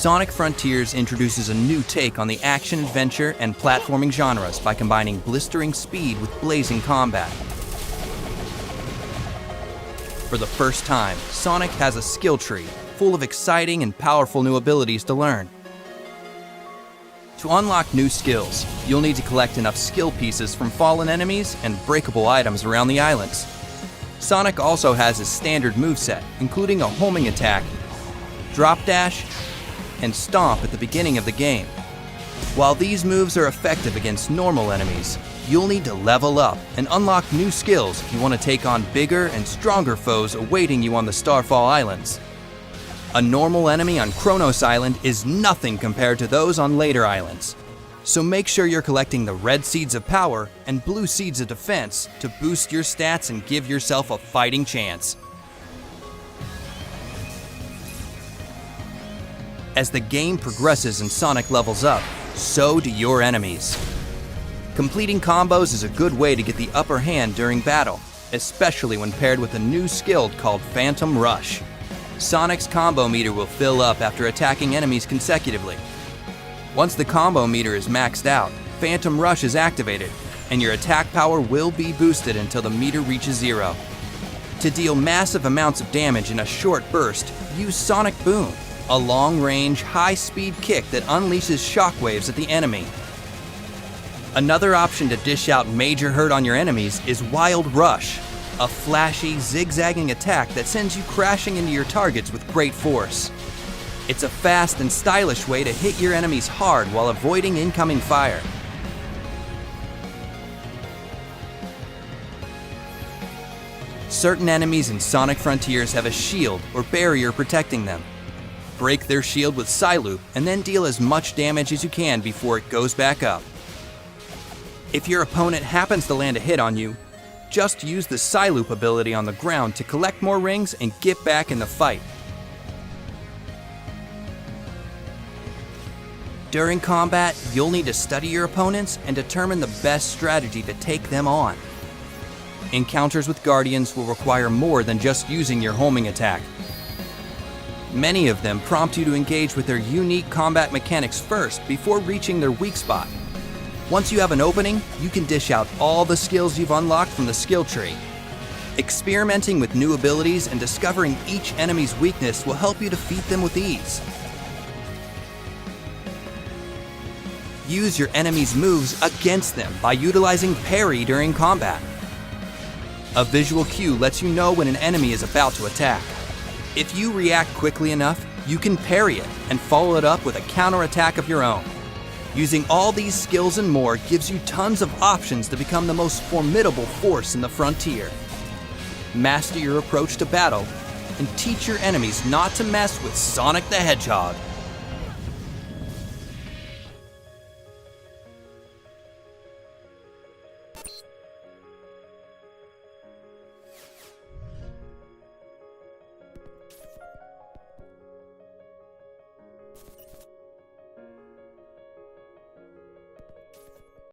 Sonic Frontiers introduces a new take on the action-adventure and platforming genres by combining blistering speed with blazing combat. For the first time, Sonic has a skill tree full of exciting and powerful new abilities to learn. To unlock new skills, you'll need to collect enough skill pieces from fallen enemies and breakable items around the islands. Sonic also has his standard moveset, including a homing attack, drop dash, and stomp at the beginning of the game. While these moves are effective against normal enemies, you'll need to level up and unlock new skills if you want to take on bigger and stronger foes awaiting you on the Starfall-eilanden. A normal enemy on Kronos Island is nothing compared to those on later islands. So make sure you're collecting the red seeds of power and blue seeds of defense to boost your stats and give yourself a fighting chance. As the game progresses and Sonic levels up, so do your enemies. Completing combos is a good way to get the upper hand during battle, especially when paired with a new skill called Phantom Rush. Sonic's combo meter will fill up after attacking enemies consecutively. Once the combo meter is maxed out, Phantom Rush is activated, and your attack power will be boosted until the meter reaches 0. To deal massive amounts of damage in a short burst, use Sonic Boom, a long-range, high-speed kick that unleashes shockwaves at the enemy. Another option to dish out major hurt on your enemies is Wild Rush, a flashy, zigzagging attack that sends you crashing into your targets with great force. It's a fast and stylish way to hit your enemies hard while avoiding incoming fire. Certain enemies in Sonic Frontiers have a shield or barrier protecting them. Break their shield with Psyloop and then deal as much damage as you can before it goes back up. If your opponent happens to land a hit on you, just use the Psyloop ability on the ground to collect more rings and get back in the fight. During combat, you'll need to study your opponents and determine the best strategy to take them on. Encounters with Guardians will require more than just using your homing attack. Many of them prompt you to engage with their unique combat mechanics first before reaching their weak spot. Once you have an opening, you can dish out all the skills you've unlocked from the skill tree. Experimenting with new abilities and discovering each enemy's weakness will help you defeat them with ease. Use your enemy's moves against them by utilizing parry during combat. A visual cue lets you know when an enemy is about to attack. If you react quickly enough, you can parry it and follow it up with a counterattack of your own. Using all these skills and more gives you tons of options to become the most formidable force in the frontier. Master your approach to battle and teach your enemies not to mess with Sonic the Hedgehog.